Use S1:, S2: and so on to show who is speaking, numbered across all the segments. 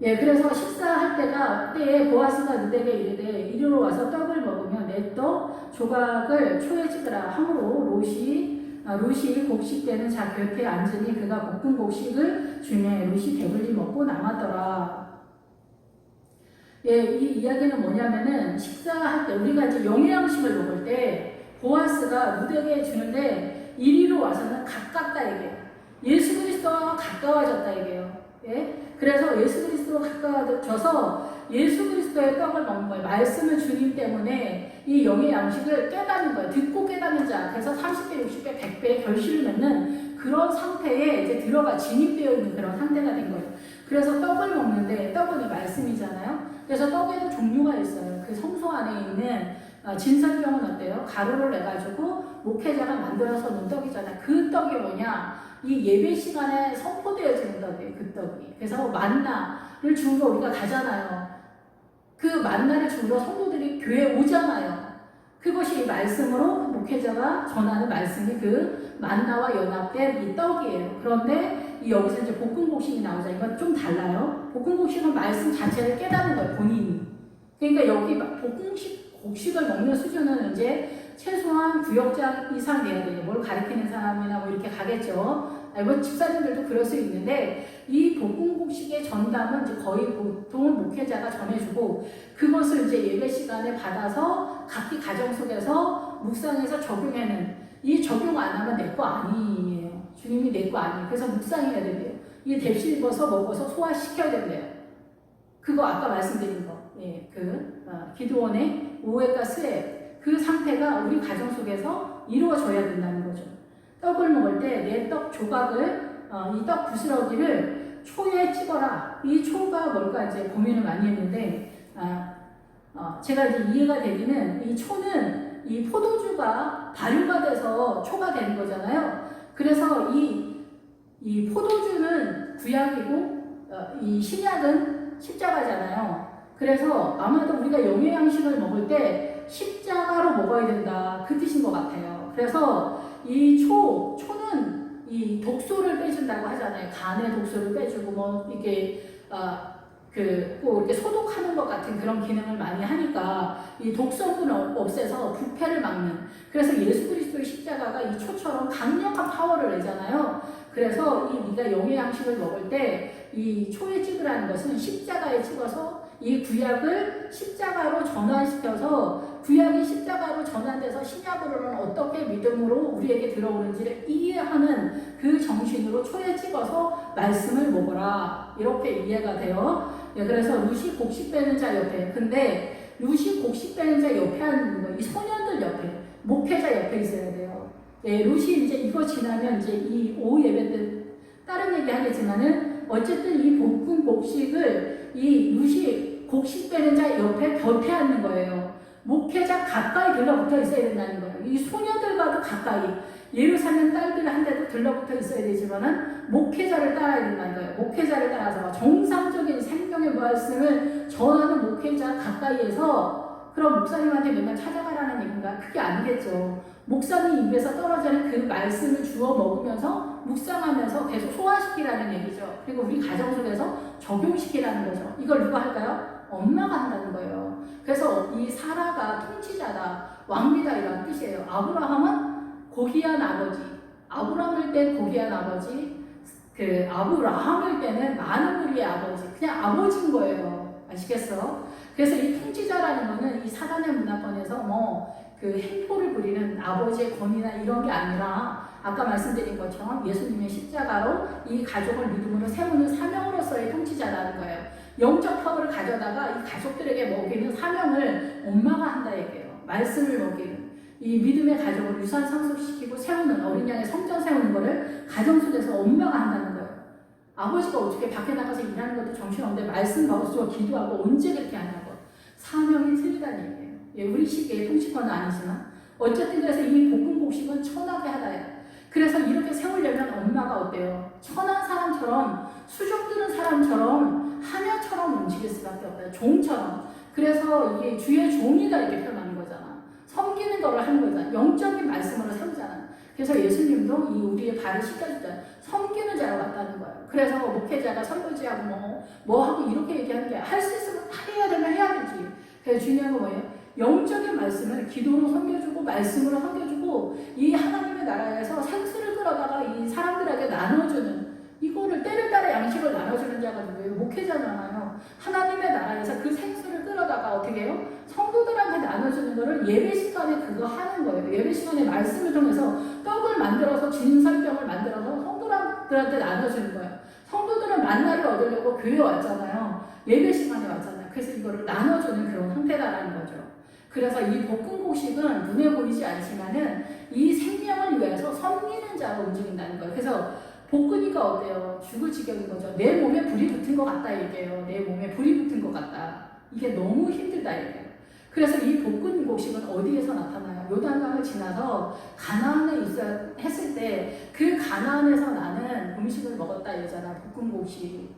S1: 예, 그래서 식사할 때에 보아스가 르덱에게 이르되 이리로 와서 떡을 먹으며 내 떡 조각을 초에 찍으라 하므로 룻이 곡식 되는 자 곁에 앉으니 그가 볶은 곡식을 주매 룻이 배불리 먹고 남았더라. 예, 이 이야기는 뭐냐면은 식사할 때 우리가 이제 영양식을 먹을 때 보아스가 르덱에게 주는데 이리로 와서는 가깝다 얘기해요. 예수 그리스도와 가까워졌다 얘기해요. 예? 그래서 예수 그리스도와 가까워져서 예수 그리스도의 떡을 먹는 거예요. 말씀을 주님 때문에 이 영의 양식을 깨닫는 거예요. 듣고 깨닫는 자. 그래서 30배, 60배, 100배의 결실을 맺는 그런 상태에 이제 들어가 진입되어 있는 그런 상태가 된 거예요. 그래서 떡을 먹는데 떡은 이 말씀이잖아요. 그래서 떡에도 종류가 있어요. 그 성소 안에 있는 진설병은 어때요? 가루를 내가지고 목회자가 만들어서 놓은 떡이잖아요. 그 떡이 뭐냐? 이 예배 시간에 선포되어지는 떡이에요. 그 떡이. 그래서 만나를 주우러 우리가 가잖아요. 그 만나를 주우러 성도들이 교회에 오잖아요. 그것이 이 말씀으로 목회자가 전하는 말씀이 그 만나와 연합된 이 떡이에요. 그런데 여기서 이제 볶음곡식이 나오잖아요. 이건 좀 달라요. 볶음곡식은 말씀 자체를 깨닫는 거예요. 본인이. 그러니까 여기 곡식을 먹는 수준은 이제 최소한 구역장 이상 돼야 돼요. 뭘 가르치는 사람이나 뭐 이렇게 가겠죠. 뭐 집사님들도 그럴 수 있는데 이 볶음곡식의 전담은 이제 거의 보통은 목회자가 전해주고 그것을 이제 예배 시간에 받아서 각기 가정 속에서 묵상해서 적용하는 이 적용 안 하면 내 거 아니에요. 주님이 내 거 아니에요. 그래서 묵상해야 된대요. 이게 데씹어서 먹어서 소화시켜야 된대요. 그거 아까 말씀드린 거. 예, 기도원의 오해과 스웩 그 상태가 우리 가정 속에서 이루어져야 된다는 거죠. 떡을 먹을 때 내 떡 조각을 이 떡 부스러기를 초에 찍어라. 이 초가 뭘까 이제 고민을 많이 했는데 제가 이제 이해가 되기는 이 초는 이 포도주가 발효가 돼서 초가 되는 거잖아요. 그래서 이 포도주는 구약이고 이 신약은 십자가잖아요. 그래서 아마도 우리가 영의 양식을 먹을 때 십자가로 먹어야 된다. 그 뜻인 것 같아요. 그래서 이 초는 이 독소를 빼준다고 하잖아요. 간의 독소를 빼주고 뭐 이게 꼭 이렇게 소독하는 것 같은 그런 기능을 많이 하니까 이 독성분을 없애서 부패를 막는. 그래서 예수 그리스도의 십자가가 이 초처럼 강력한 파워를 내잖아요. 그래서 네가 영의 양식을 먹을 때 이 초에 찍으라는 것은 십자가에 찍어서 이 구약을 십자가로 전환시켜서 구약이 십자가로 전환돼서 신약으로는 어떻게 믿음으로 우리에게 들어오는지를 이해하는 그 정신으로 초에 찍어서 말씀을 먹어라. 이렇게 이해가 돼요. 예, 그래서 룻이 곡식 빼는 자 옆에. 근데 룻이 곡식 빼는 자 옆에 하는 거, 이 소년들 옆에, 목회자 옆에 있어야 돼요. 예, 룻이 이제 이거 지나면 이제 이 오후 예배 때 다른 얘기 하겠지만은 어쨌든 이 볶은 곡식을 이 룻이 곡식 빼는 자 옆에 곁에 앉는 거예요. 목회자 가까이 들러붙어 있어야 된다는 거예요. 이 소녀들과도 가까이. 예루살렘 딸들한테도 들러붙어 있어야 되지만은 목회자를 따라야 된다는 거예요. 목회자를 따라서 정상적인 생명의 말씀을 전하는 목회자 가까이에서 그럼 목사님한테 맨날 찾아가라는 얘기인가? 그게 아니겠죠. 목사님 입에서 떨어지는 그 말씀을 주워 먹으면서 묵상하면서 계속 소화시키라는 얘기죠. 그리고 우리 가정 속에서 적용시키라는 거죠. 이걸 누가 할까요? 엄마가 한다는 거예요. 그래서 이 사라가 통치자다, 왕비다 이런 뜻이에요. 아브라함은 고귀한 아버지, 아브라함일 때 고귀한 아버지, 아브라함일 때는 많은 무리의 아버지, 그냥 아버지인 거예요. 아시겠어? 그래서 이 통치자라는 거는 이 사단의 문화권에서 행포를 부리는 아버지의 권위나 이런 게 아니라 아까 말씀드린 것처럼 예수님의 십자가로 이 가족을 믿음으로 세우는 사명으로서의 통치자라는 거예요. 영적 파워를 가져다가 이 가족들에게 먹이는 사명을 엄마가 한다 얘기예요. 말씀을 먹이는. 이 믿음의 가족을 유산 상속시키고 세우는 어린 양의 성전 세우는 거를 가정 속에서 엄마가 한다는 거예요. 아버지가 어떻게 밖에 나가서 일하는 것도 정신없는데 말씀 받고 기도하고 언제 그렇게 하냐고. 사명이 틀리다는 얘기예요. 예, 우리 시기의 통치권은 아니지만 어쨌든 그래서 이 볶음곡식은 천하게 하다예요. 그래서 이렇게 세우려면 엄마가 어때요? 천한 사람처럼 수줍드는 사람처럼 하녀처럼 움직일 수밖에 없어요. 종처럼. 그래서 이게 주의 종이다 이렇게 표현하는 거잖아. 섬기는 거를 하는 거잖아. 영적인 말씀으로 세우잖아. 그래서 예수님도 이 우리의 발을 씻겨주자 섬기는 자로 왔다는 거예요. 그래서 목회자가 설거지하고 뭐 하고 이렇게 얘기하는 게 할 수 있으면 다 해야 되면 해야 되지. 그래서 중요한 건 뭐예요? 영적인 말씀을 기도로 섬겨주고 말씀으로 섬겨주고 이 하나님의 나라에서 생수를 끌어다가 이 사람들에게 나눠주는 이거를 때를 따라 양식을 나눠주는 자가 누구예요? 목회자잖아요. 하나님의 나라에서 그 생수를 끌어다가 어떻게 해요? 성도들한테 나눠주는 거를 예배 시간에 그거 하는 거예요. 예배 시간에 말씀을 통해서 떡을 만들어서 진설병을 만들어서 성도들한테 나눠주는 거예요. 성도들은 만나를 얻으려고 교회 왔잖아요. 예배 시간에 왔잖아요. 그래서 이거를 나눠주는 그런 상태다라는 거죠. 그래서 이 볶음곡식은 눈에 보이지 않지만은 이 생명을 위해서 섬기는 자로 움직인다는 거예요. 그래서 볶으니까 어때요? 죽을 지경인 거죠. 내 몸에 불이 붙은 것 같다 얘기해요. 내 몸에 불이 붙은 것 같다. 이게 너무 힘들다 얘기해요. 그래서 이 볶은 곡식은 어디에서 나타나요? 요단강을 지나서 가나안에 했을 때 그 가나안에서 나는 음식을 먹었다 얘기잖아. 볶은 곡식.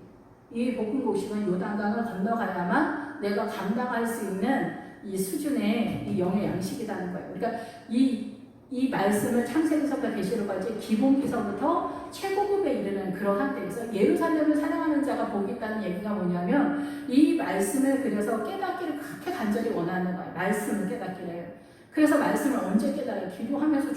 S1: 이 볶은 곡식은 요단강을 건너가야만 내가 감당할 수 있는 이 수준의 이 영의 양식이라는 거예요. 그러니까 이 말씀을 창세기서부터 계시록까지 기본기서부터 최고급에 이르는 그런 상태에서 예루살렘을 사랑하는 자가 복이 있다는 얘기가 뭐냐면 이 말씀을 그래서 깨닫기를 그렇게 간절히 원하는 거예요. 말씀을 깨닫기를. 그래서 말씀을 언제 깨달아요? 기도하면서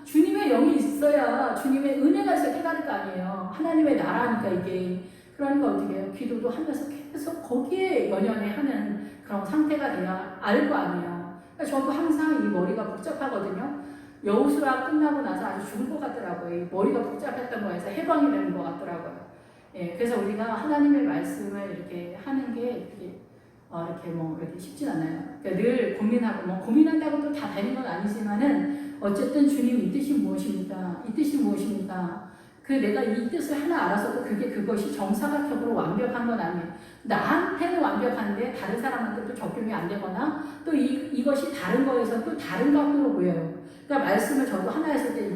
S1: 주님의 영이 있어야 주님의 은혜가 있어야 깨달을 거 아니에요. 하나님의 나라니까 이게. 그러니까 어떻게 해요? 기도도 하면서 계속 거기에 연연해 하는 그런 상태가 돼야 알 거 아니에요. 그러니까 저도 항상 이 머리가 복잡하거든요. 여우수라 끝나고 나서 아주 죽을 것 같더라고요. 이 머리가 복잡했던 거에서 해방이 되는 것 같더라고요. 예, 그래서 우리가 하나님의 말씀을 이렇게 하는 게 이렇게 쉽진 않아요. 그러니까 늘 고민하고 고민한다고 또 다 되는 건 아니지만은 어쨌든 주님 이 뜻이 무엇입니까? 이 뜻이 무엇입니까? 내가 이 뜻을 하나 알아서도 그것이 정사각형으로 완벽한 건 아니에요. 나한테는 완벽한데 다른 사람한테 또 적용이 안 되거나 또 이것이 다른 거에서 또 다른 각도로 보여요. 그러니까 말씀을 저도 하나 했을 때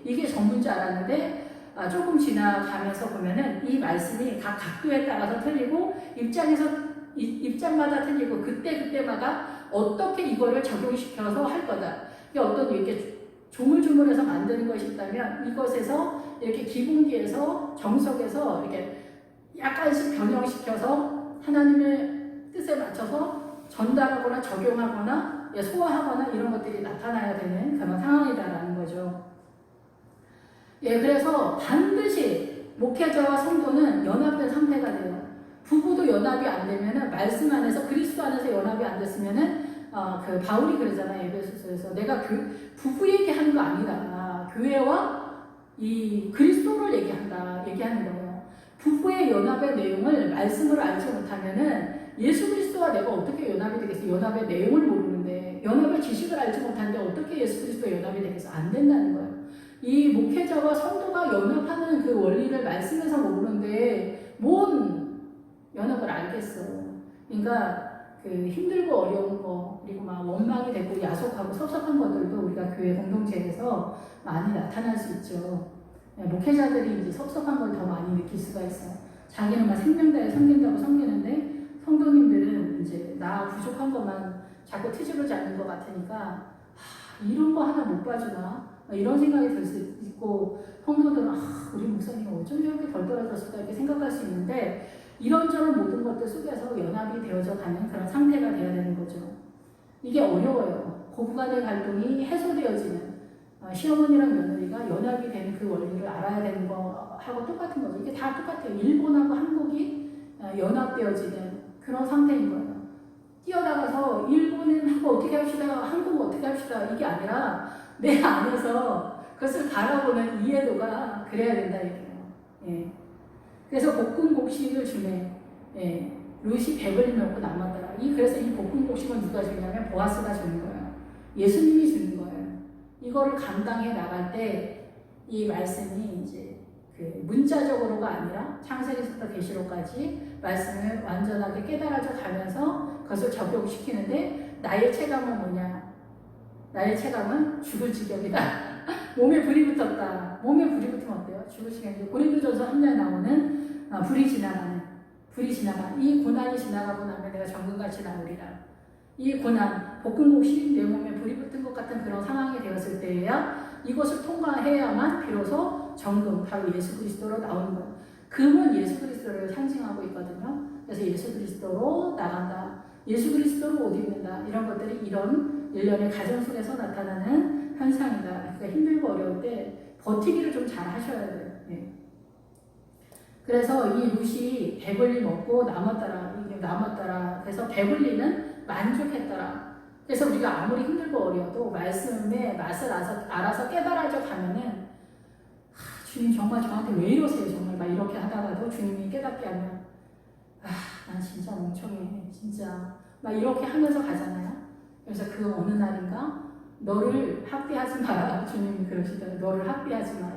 S1: 이게 전문인 줄 알았는데 조금 지나가면서 보면은 이 말씀이 각 각도에 따라서 틀리고 입장마다 틀리고 그때마다 어떻게 이거를 적용시켜서 할 거다. 이게 어떤 이렇게 조물조물해서 만드는 것이 있다면 이것에서 이렇게 기본기에서 정석에서 이렇게 약간씩 변형시켜서 하나님의 뜻에 맞춰서 전달하거나 적용하거나 소화하거나 이런 것들이 나타나야 되는 그런 상황이다라는 거죠. 예, 그래서 반드시 목회자와 성도는 연합된 상태가 돼요. 부부도 연합이 안 되면은 말씀 안에서 그리스도 안에서 연합이 안 됐으면은 바울이 그러잖아요. 에베소서에서 내가 부부 얘기하는 거 아니다. 교회와 이 그리스도를 얘기하는 거예요. 부부의 연합의 내용을 말씀으로 알지 못하면은 예수 그리스도와 내가 어떻게 연합이 되겠어? 연합의 내용을 모르는데 연합의 지식을 알지 못하는데 어떻게 예수 그리스도와 연합이 되겠어? 안 된다는 거예요. 이 목회자와 성도가 연합하는 그 원리를 말씀에서 모르는데 뭔 연합을 알겠어? 그러니까 힘들고 어려운 거 그리고 막 원망이 되고 야속하고 섭섭한 것들도 우리가 교회 공동체에서 많이 나타날 수 있죠. 목회자들이 이제 섭섭한 걸 더 많이 느낄 수가 있어요. 자기는 막 생명다에 섬긴다고 섬기는데 성도님들은 이제 나 부족한 것만 자꾸 트집을 잡는 것 같으니까 이런 거 하나 못 봐주나 이런 생각이 들 수 있고 성도들은 우리 목사님 어쩜 저렇게 덜 떨어졌을까 이렇게 생각할 수 있는데 이런저런 모든 것들 속에서 연합이 되어져 가는 그런 상태가 돼야 되는 거죠. 이게 어려워요. 고부간의 갈등이 해소되어지는 시어머니랑 며느리가 연합이 되는 그 원리를 알아야 되는 거하고 똑같은 거죠. 이게 다 똑같아요. 일본하고 한국이 연합되어지는 그런 상태인 거예요. 뛰어나가서 일본은 하고 어떻게 합시다, 한국은 어떻게 합시다 이게 아니라 내 안에서 그것을 바라보는 이해도가 그래야 된다 이거예요. 예. 그래서 볶은 곡식을 주네. 예. 룻이 배불리 먹고 남았더라. 그래서 이 볶은 곡식은 누가 주냐면 보아스가 주는 거예요. 예수님이 주는 거예요. 이거를 감당해 나갈 때 이 말씀이 이제 문자적으로가 아니라 창세기부터 계시록까지 말씀을 완전하게 깨달아져 가면서 그것을 적용시키는데 나의 체감은 뭐냐? 나의 체감은 죽을 지경이다. 몸에 불이 붙었다. 몸에 불이 붙으면 어때요? 죽을 지경이죠. 고린도전서 3장에 나오는 불이 지나가는 이 고난이 지나가고 나면 내가 정금같이 나오리라. 이 고난, 볶은 곡식 내 몸에 불이 붙은 것 같은 그런 상황이 되었을 때에야 이것을 통과해야만 비로소 정금, 바로 예수 그리스도로 나오는 거예요. 금은 예수 그리스도를 상징하고 있거든요. 그래서 예수 그리스도로 나간다, 예수 그리스도로 옷 입는다, 이런 것들이 이런 일련의 가정 속에서 나타나는 현상이다. 그러니까 힘들고 어려울 때 버티기를 좀 잘 하셔야 돼요. 네. 그래서 이 룻이 배불리 먹고 남았더라. 이게 남았더라. 그래서 배불리는 만족했더라. 그래서 우리가 아무리 힘들고 어려워도 말씀의 맛을 알아서 깨달아져 가면은 주님 정말 저한테 왜 이러세요? 정말 막 이렇게 하다가도 주님이 깨닫게 하면 난 진짜 멍청해. 진짜 막 이렇게 하면서 가잖아요. 그래서 그 어느 날인가 너를 학대하지 마라. 주님이 그러시더라고요. 너를 학대하지 마라.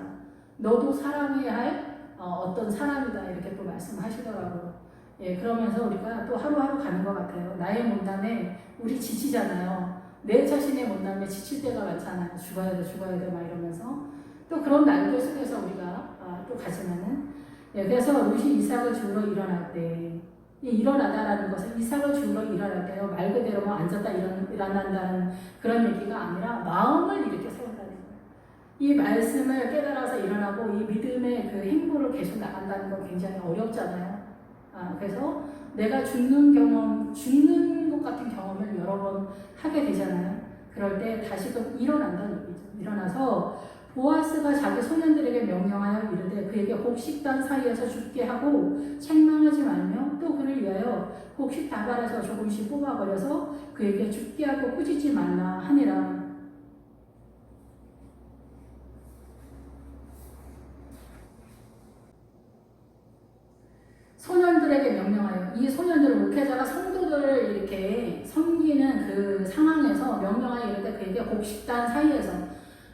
S1: 너도 사랑해야 할 어떤 사람이다. 이렇게 또 말씀하시더라고요. 예, 그러면서 우리가 또 하루하루 가는 것 같아요. 나의 못남에 우리 지치잖아요. 내 자신의 못남에 지칠 때가 많잖아요. 죽어야 돼 막 이러면서 또 그런 날들 속에서 우리가 또 가지만은 예, 그래서 룻이 이삭을 주우러 일어날 때 일어나다라는 것은 이삭을 주우러 일어날 때요 말 그대로 뭐 앉았다 일어난다는 그런 얘기가 아니라 마음을 이렇게 세운다는 거예요. 이 말씀을 깨달아서 일어나고 이 믿음의 그 행보를 계속 나간다는 건 굉장히 어렵잖아요. 그래서 내가 죽는 것 같은 경험을 여러 번 하게 되잖아요. 그럴 때 다시금 일어난다는 얘기죠. 일어나서 보아스가 자기 소년들에게 명령하여 이르되 그에게 곡식단 사이에서 죽게 하고 책망하지 말며 또 그를 위하여 곡식 다발에서 조금씩 뽑아버려서 그에게 죽게 하고 꾸짖지 말라 하니라. 소년들에게 명령하여, 이 소년들은 목회자가 성도들을 이렇게 섬기는 그 상황에서 명령하여 이르되 그에게 곡식단 사이에서,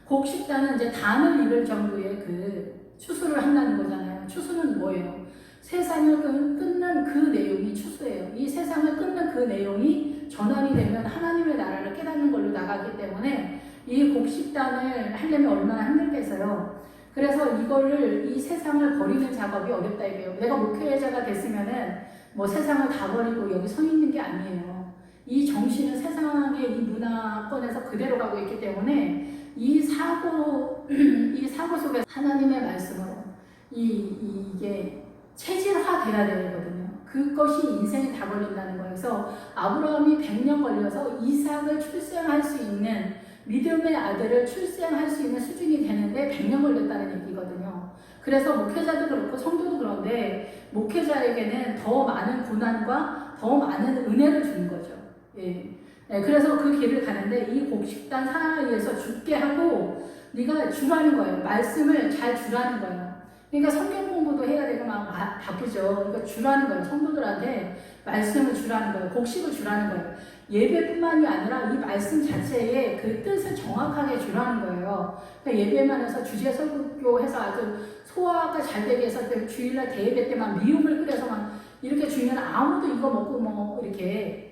S1: 곡식단은 이제 단을 이룰 정도의 그 추수를 한다는 거잖아요. 추수는 뭐예요? 세상을 끊는 그 내용이 추수예요. 이 세상을 끊는 그 내용이 전환이 되면 하나님의 나라를 깨닫는 걸로 나가기 때문에 이 곡식단을 하려면 얼마나 힘들겠어요. 그래서 이 세상을 버리는 작업이 어렵다 이거예요. 내가 목회자가 됐으면은 뭐 세상을 다 버리고 여기 서 있는 게 아니에요. 이 정신은 세상의 이 문화권에서 그대로 가고 있기 때문에 이 사고 속에 하나님의 말씀으로 이게 체질화돼야 되거든요. 그것이 인생이 다 걸린다는 거예요. 그래서 아브라함이 100년 걸려서 이삭을 출생할 수 있는 믿음의 아들을 출생할 수 있는 수준이 되는데 100년 걸렸다는 얘기거든요. 그래서 목회자도 그렇고 성도도 그런데 목회자에게는 더 많은 고난과 더 많은 은혜를 주는 거죠. 예. 네, 그래서 그 길을 가는데 이 곡식단 사이에서 죽게 하고 네가 주라는 거예요. 말씀을 잘 주라는 거예요. 그러니까 성경 공부도 해야 되고 막 바쁘죠. 그러니까 주라는 거예요. 성도들한테 말씀을 주라는 거예요. 곡식을 주라는 거예요. 예배뿐만이 아니라 이 말씀 자체의 그 뜻을 정확하게 주라는 거예요. 그러니까 예배만 해서 주제 설교해서 아주 소화가 잘 되게 해서 주일날 대예배 때만 미음을 끓여서만 이렇게 주면 아무도 이거 먹고 뭐 이렇게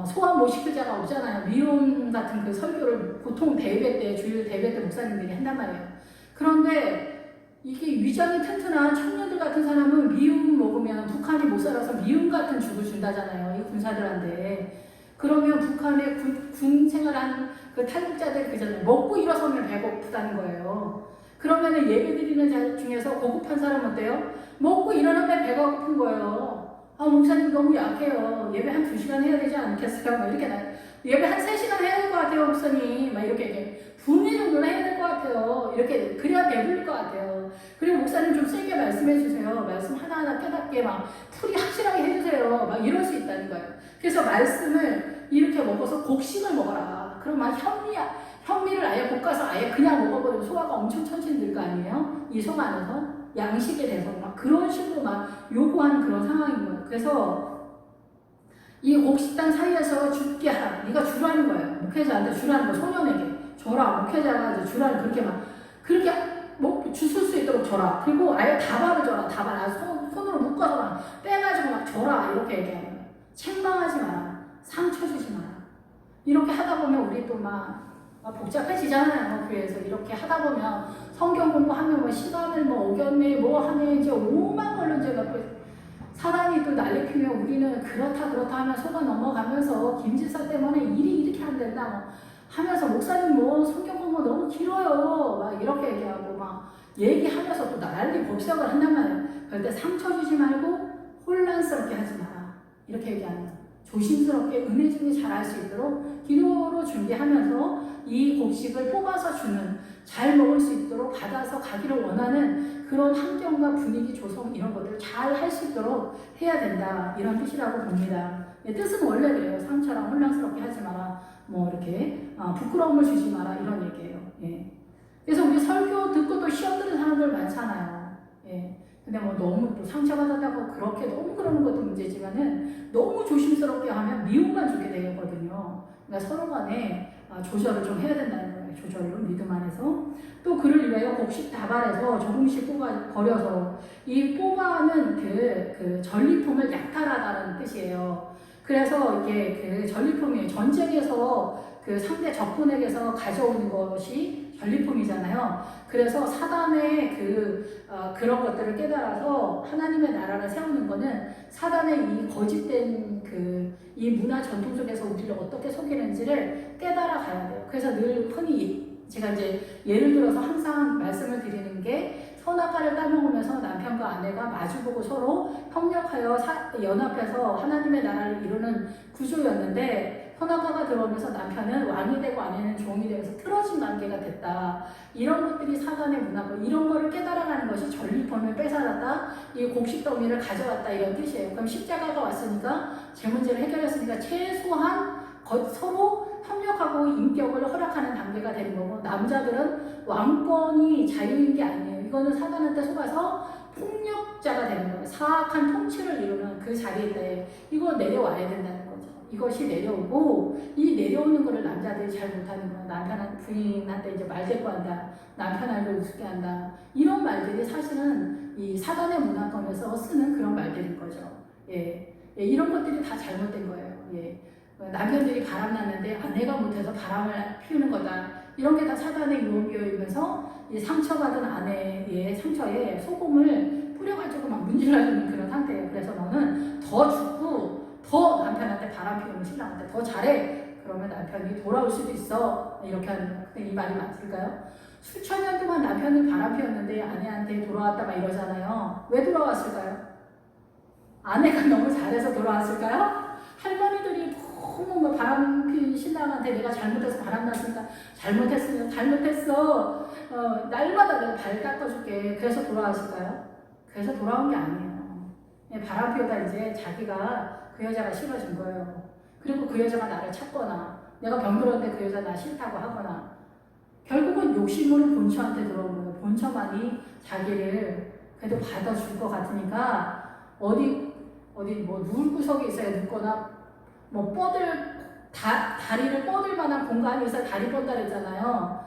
S1: 소화 못 시킬 자가 없잖아요. 미움 같은 그 설교를 보통 대예배 때, 주일 대예배 때 목사님들이 한단 말이에요. 그런데 이게 위장이 튼튼한 청년들 같은 사람은 미움 먹으면 북한이 못 살아서 미움 같은 죽을 준다잖아요. 이 군사들한테. 그러면 북한의 군 생활한 그 탈북자들 그잖아요. 먹고 일어서면 배고프다는 거예요. 그러면은 예배 드리는 자 중에서 고급한 사람 어때요? 먹고 일어나면 배가 고픈 거예요. 목사님 너무 약해요. 예배 한 2시간 해야 되지 않겠어요? 막 이렇게 예배 한 3시간 해야 될 것 같아요, 목사님. 막 이렇게 분위 정도는 해야 될 것 같아요. 이렇게 그래야 배부를 것 같아요. 그리고 목사님 좀 세게 말씀해 주세요. 말씀 하나하나 깨닫게 막 풀이 확실하게 해주세요. 막 이럴 수 있다는 거예요. 그래서 말씀을 이렇게 먹어서 곡식을 먹어라. 그럼 막 현미를 아예 볶아서 아예 그냥 먹어버리면 소화가 엄청 천천히 될 거 아니에요? 이 속 안에서 양식에 대해서 막 그런 식으로 막 요구하는 그런 상황인 거예요. 그래서 이 곡식단 사이에서 죽게 하라. 네가 주라는 거예요. 목회자한테 주라는 거, 소년에게 줘라. 목회자가 이제 주라는 그렇게 주술 수 있도록 줘라. 그리고 아예 다발을 줘라. 다발. 손으로 묶어서 막 빼가지고 막 줘라. 이렇게 얘기해요. 책망하지 마라. 상처 주지 마라. 이렇게 하다 보면 우리 또 막 복잡해지잖아요. 교회에서 이렇게 하다 보면 성경 공부하면 뭐 시간을 뭐 어겼네 뭐 하네 이제 5만 걸로 이제 사단이 또 날리피면 우리는 그렇다 하면 속아 넘어가면서 김지사 때문에 일이 이렇게 안 된다 뭐 하면서 목사님 뭐 성경 공부 뭐 너무 길어요. 막 이렇게 얘기하고 막 얘기하면서 또 난리 법석을 한단 말이에요. 그럴 때 상처 주지 말고 혼란스럽게 하지 마라. 이렇게 얘기하는 거예요. 조심스럽게 은혜 중에 잘할 수 있도록 기도로 준비하면서 이 곡식을 뽑아서 주는 잘 먹을 수 있도록 받아서 가기를 원하는 그런 환경과 분위기 조성 이런 것들을 잘 할 수 있도록 해야 된다. 이런 뜻이라고 봅니다. 뜻은 원래 그래요. 상처랑 혼란스럽게 하지 마라. 뭐 이렇게 부끄러움을 주지 마라. 이런 얘기예요. 예. 그래서 우리 설교 듣고 또 시험 드는 사람들 많잖아요. 예. 근데 뭐 너무 또 상처받았다고 그렇게 너무 그러는 것도 문제지만은 너무 조심스럽게 하면 미움만 주게 되거든요. 그러니까 서로 간에 조절을 좀 해야 된다는 거예요. 조절로 믿음 안에서. 또 그를 위하여 곡식 다발에서 조금씩 뽑아 버려서 이 뽑아는 그 전리품을 약탈하다는 뜻이에요. 그래서 이게 그 전리품이 전쟁에서 그 상대 적군에게서 가져오는 것이 전리품이잖아요. 그래서 사단의 그런 것들을 깨달아서 하나님의 나라를 세우는 거는 사단의 이 거짓된 이 문화 전통 속에서 우리를 어떻게 속이는지를 깨달아 가야 돼요. 그래서 늘 흔히 제가 이제 예를 들어서 항상 말씀을 드리는 게 선악과를 따먹으면서 남편과 아내가 마주보고 서로 협력하여 연합해서 하나님의 나라를 이루는 구조였는데 선악과가 들어오면서 남편은 왕이 되고 아내는 종이 되면서 틀어진 관계가 됐다. 이런 것들이 사단의 문화고 이런 거를 깨달아가는 것이 전리품을 뺏어갔다. 이 곡식더미를 가져왔다. 이런 뜻이에요. 그럼 십자가가 왔으니까 제 문제를 해결했으니까 최소한 서로 협력하고 인격을 허락하는 단계가 되는 거고 남자들은 왕권이 자유인 게 아니에요. 이거는 사단한테 속아서 폭력자가 되는 거예요. 사악한 통치를 이루는 그 자리에 대해 이거 내려와야 된다는 거죠. 이것이 내려오고 이 내려오는 거를 남자들이 잘 못하는 거예요. 남편한테 부인한테 이제 말대꾸한다. 남편한테 우습게 한다. 이런 말들이 사실은 이 사단의 문화권에서 쓰는 그런 말들인 거죠. 예, 이런 것들이 다 잘못된 거예요. 예. 남편들이 바람났는데 아내가 못해서 바람을 피우는 거다. 이런 게 다 사단의 유혹이면서 이 상처받은 아내의 상처에 소금을 뿌려가지고 막 문질러주는 그런 상태예요. 그래서 너는 더 죽고 더 남편한테 바람 피우는 신랑한테 더 잘해. 그러면 남편이 돌아올 수도 있어. 이렇게 하는 거예요. 근데 이 말이 맞을까요? 수천 년 동안 남편은 바람 피웠는데 아내한테 돌아왔다 막 이러잖아요. 왜 돌아왔을까요? 아내가 너무 잘해서 돌아왔을까요? 할머니들이 너무 뭐 바람 피운 신랑한테 내가 잘못해서 바람났으니까 잘못했어. 날마다 내가 발 닦아줄게. 그래서 돌아왔을까요? 그래서 돌아온 게 아니에요. 바람 피우다 이제 자기가 그 여자가 싫어진 거예요. 그리고 그 여자가 나를 찾거나 내가 병들었는데 그 여자 나 싫다고 하거나 결국은 욕심으로 본처한테 들어온 거예요. 본처만이 자기를 그래도 받아줄 것 같으니까 어디 뭐 누울 구석에 있어야 눕거나 뭐 다리를 뻗을 만한 공간이 있어야 다리 뻗다 그랬잖아요.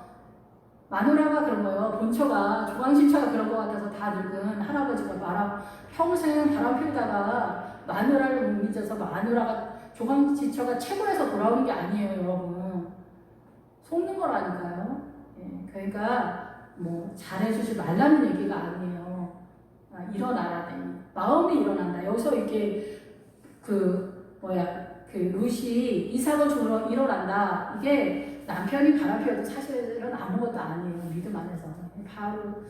S1: 마누라가 그런 거예요. 본처가 조광신처가 그런 것 같아서 다 늙은 할아버지가 평생 바람 피우다가 마누라를 못 잊어서 마누라가 조광신처가 최고에서 돌아오는 게 아니에요, 여러분. 속는 거라니까요. 예, 그러니까 뭐 잘해주지 말라는 얘기가 아니에요. 일어나라. 마음이 일어난다. 여기서 이게 룻이 이삭을 주러 일어난다. 이게 남편이 바람 피워도 사실은 아무것도 아니에요. 믿음 안에서. 바로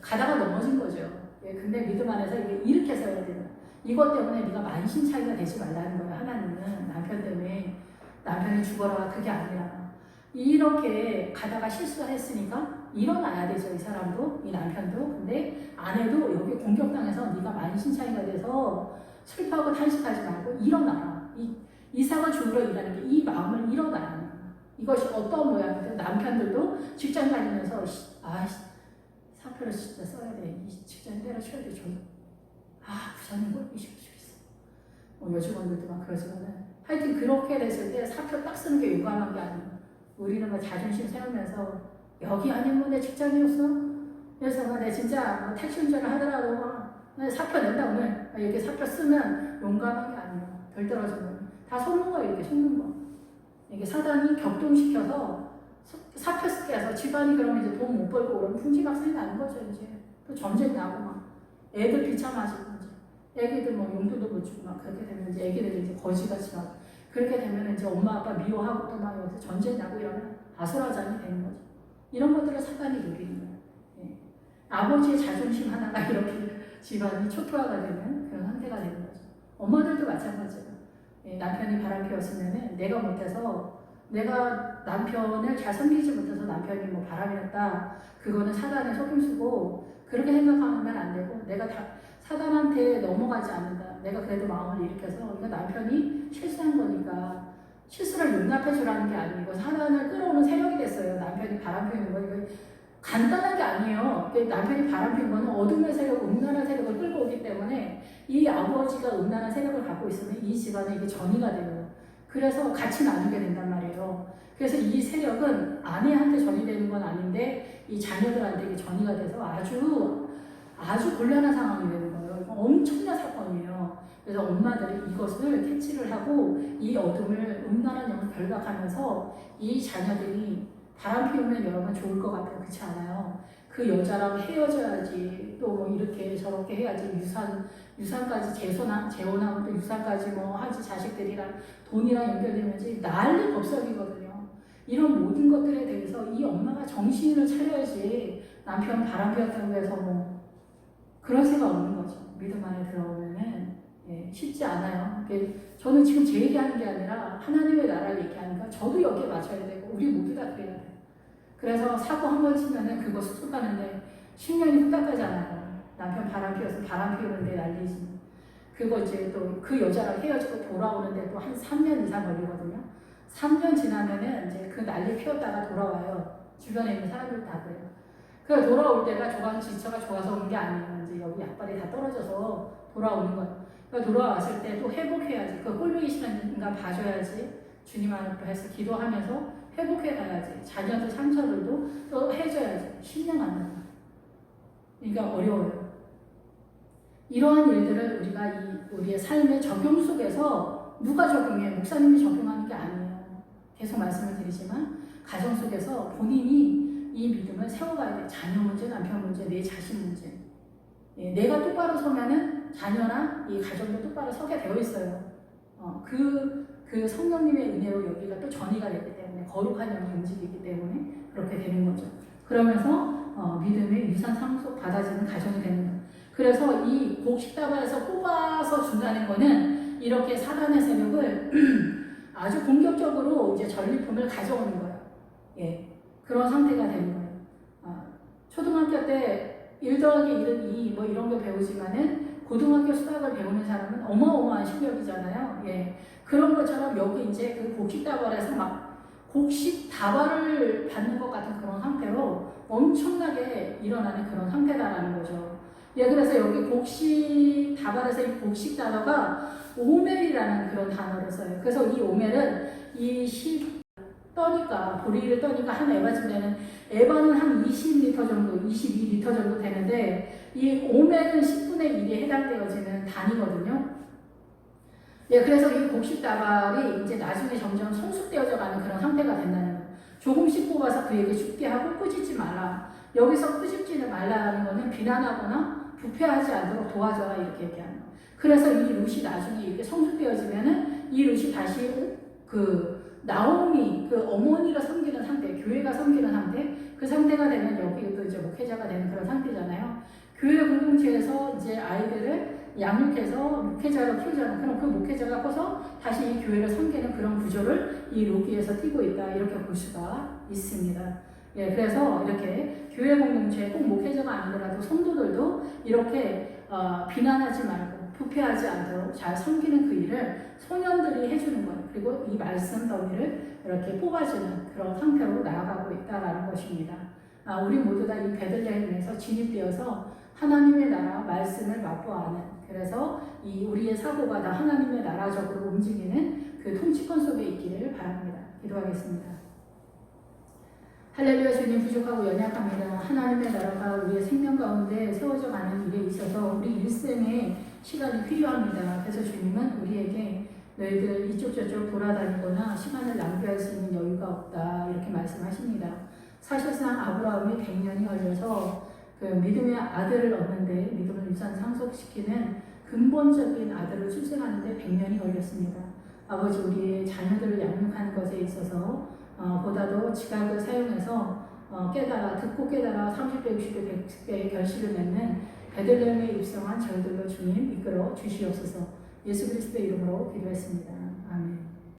S1: 가다가 넘어진 거죠. 예, 근데 믿음 안에서 이게 이렇게 서야 돼요. 이것 때문에 네가 만신창이가 되지 말라는 거예요. 하나님은 남편 때문에 남편이 죽어라 그게 아니라 이렇게 가다가 실수를 했으니까 일어나야 되죠. 이 사람도 이 남편도. 근데 아내도 여기 공격당해서 네가 만신창이가 돼서 슬퍼하고 탄식하지 말고 일어나라. 이삭을 주우러 일하는 게 이 마음을 일어나는 거예요. 이것이 어떤 모양인데 남편들도 직장 다니면서 사표를 진짜 써야 돼. 이 직장 때려쳐야 돼. 부장님 꼴보기 싫어. 여직원들도 막 그러지만은 하여튼 그렇게 됐을 때 사표 딱 쓰는 게 용감한 게 아니에요. 우리는 막 자존심 세우면서 여기 아니면 내 직장이었어? 그래서 내 진짜 택시 운전을 하더라도 사표 낸다 오늘 이렇게 사표 쓰면 용감한 게 아니에요. 덜 떨어지면 다 속는 거예요. 이렇게 속는 거. 이게 사단이 격동시켜서 사표 쓰게 해서 집안이 그러면 이제 돈 못 벌고 그러면 풍지박산이 나는 거죠. 이제 또 전쟁 나고 막 애들 비참하시고 이제 애기들 뭐 용돈도 못 주고 막 그렇게 되면 이제 애기들이 이제 거지같이 막 그렇게 되면 이제 엄마 아빠 미워하고 또 막 여기서 전쟁 나고 이러면 아수라장이 되는 거죠. 이런 것들을 사단이 노리는 거예요. 예. 아버지의 자존심 하나가 이렇게 집안이 초토화가 되는 그런 상태가 되는 거죠. 엄마들도 마찬가지예요. 예, 남편이 바람피웠으면 내가 못해서 내가 남편을 잘 섬기지 못해서 남편이 뭐 바람이었다. 그거는 사단의 속임수고 그렇게 생각하면 안 되고 내가 다 사단한테 넘어가지 않는다. 내가 그래도 마음을 일으켜서 이거 남편이 실수한 거니까 실수를 용납해 주라는 게 아니고 사단을 끌어오는 세력이 됐어요. 남편이 바람피우는 거 이거 간단한 게 아니에요. 남편이 바람핀 거는 어둠의 세력, 음란한 세력을 끌고 오기 때문에 이 아버지가 음란한 세력을 갖고 있으면 이 집안에 이게 전이가 돼요. 그래서 같이 나누게 된단 말이에요. 그래서 이 세력은 아내한테 전이 되는 건 아닌데 이 자녀들한테 이게 전이가 돼서 아주 곤란한 상황이 되는 거예요. 엄청난 사건이에요. 그래서 엄마들이 이것을 캐치를 하고 이 어둠을 음란한 영을 결박하면서 이 자녀들이 바람 피우면 여러분 좋을 것 같아요. 그렇지 않아요? 그 여자랑 헤어져야지 또 뭐 이렇게 저렇게 해야지 유산까지 재혼하고 또 유산까지 뭐 하지 자식들이랑 돈이랑 연결되면서 난리 법석이거든요. 이런 모든 것들에 대해서 이 엄마가 정신을 차려야지 남편 바람 피웠다고 해서 뭐 그럴 수가 없는 거죠. 믿음 안에 들어오면은 예, 쉽지 않아요. 저는 지금 제 얘기하는 게 아니라 하나님의 나라를 얘기하니까 저도 여기에 맞춰야 되고 우리 모두 다 그래야 돼요. 그래서 사고 한 번 치면은 그거 수습하는데 10년이 후딱 가잖아요. 남편 바람 피워서 바람 피우는데 난리지. 그거 이제 또 그 여자랑 헤어지고 돌아오는데 또 한 3년 이상 걸리거든요. 3년 지나면은 이제 그 난리 피웠다가 돌아와요. 주변에 있는 사람들 다 그래요. 그 돌아올 때가 지처가 좋아서 오는 게 아니에요. 이제 여기 약발이 다 떨어져서 돌아오는 거예요. 그러니까 돌아왔을 때 또 회복해야지. 그 꼴보기 싫은가 봐줘야지. 주님 앞에 해서 기도하면서 회복해 가야지. 자녀들 상처들도 또 해줘야지. 10년 안 나요. 그러니까 어려워요. 이러한 일들을 우리가 우리의 삶의 적용 속에서 누가 적용해? 목사님이 적용하는 게 아니에요. 계속 말씀을 드리지만 가정 속에서 본인이 이 믿음을 세워가야 돼. 자녀 문제, 남편 문제, 내 자신 문제. 예, 내가 똑바로 서면은 자녀나 이 가정도 똑바로 서게 되어 있어요. 그 성령님의 은혜로 여기가 또 전이가 되기 때문에 거룩한 영이 움직이기 때문에 그렇게 되는 거죠. 그러면서 믿음의 유산 상속 받아지는 가정이 되는 거예요. 그래서 이 곡식다발에서 뽑아서 준다는 거는 이렇게 사단의 세력을 아주 공격적으로 이제 전리품을 가져오는 거예요. 예, 그런 상태가 되는 거예요. 초등학교 때 1 더하기 1은 2 뭐 이런 거 배우지만은 고등학교 수학을 배우는 사람은 어마어마한 실력이잖아요. 예. 그런 것처럼 여기 이제 그 곡식다발에서 막 곡식다발을 받는 것 같은 그런 상태로 엄청나게 일어나는 그런 상태다라는 거죠. 예, 그래서 여기 곡식다발에서 이 곡식 단어가 오멜이라는 그런 단어를 써요. 그래서 이 오멜은 보리를 떠니까 한 에바쯤 에바는 한 20리터 정도, 22리터 정도 되는데 이 오멜은 10분의 1에 해당되어지는 단위거든요. 예, 그래서 이 곡식다발이 이제 나중에 점점 성숙되어져 가는 그런 상태가 된다는 거예요. 조금씩 뽑아서 그에게 죽게 하고 꾸짖지 말라. 여기서 꾸짖지는 말라라는 거는 비난하거나 부패하지 않도록 도와줘라 이렇게 얘기하는 거예요. 그래서 이 룻이 나중에 이렇게 성숙되어지면은 이 룻이 다시 나오미, 어머니가 섬기는 상태, 교회가 섬기는 상태, 그 상태가 되면 여기도 이제 목회자가 되는 그런 상태잖아요. 교회 공동체에서 이제 아이들을 양육해서 목회자로 키우자는 그런 그 목회자가 커서 다시 이 교회를 섬기는 그런 구조를 이 로기에서 띠고 있다. 이렇게 볼 수가 있습니다. 예, 그래서 이렇게 교회 공동체 꼭 목회자가 아니더라도 성도들도 이렇게 비난하지 말고 부패하지 않도록 잘 섬기는 그 일을 소년들이 해주는 거예요. 그리고 이 말씀 덩이를 이렇게 뽑아주는 그런 상태로 나아가고 있다라는 것입니다. 우리 모두 다 이 베들레헴에서 진입되어서 하나님의 나라 말씀을 맛보아하는, 그래서 이 우리의 사고가 다 하나님의 나라적으로 움직이는 그 통치권 속에 있기를 바랍니다. 기도하겠습니다. 할렐루야. 주님, 부족하고 연약합니다. 하나님의 나라가 우리의 생명 가운데 세워져 가는 일에 있어서 우리 일생에 시간이 필요합니다. 그래서 주님은 우리에게 너희들 이쪽 저쪽 돌아다니거나 시간을 낭비할 수 있는 여유가 없다 이렇게 말씀하십니다. 사실상 아브라함이 100년이 걸려서 그 믿음의 아들을 얻는데, 믿음을 유산 상속시키는 근본적인 아들을 출생하는데 100년이 걸렸습니다. 아버지, 우리의 자녀들을 양육하는 것에 있어서 보다도 지각을 사용해서 깨달아 듣고 깨달아 30배, 60배, 100배의 결실을 맺는 베들레헴에 입성한 저희들로 주님 이끌어 주시옵소서. 예수 그리스도의 이름으로 기도했습니다.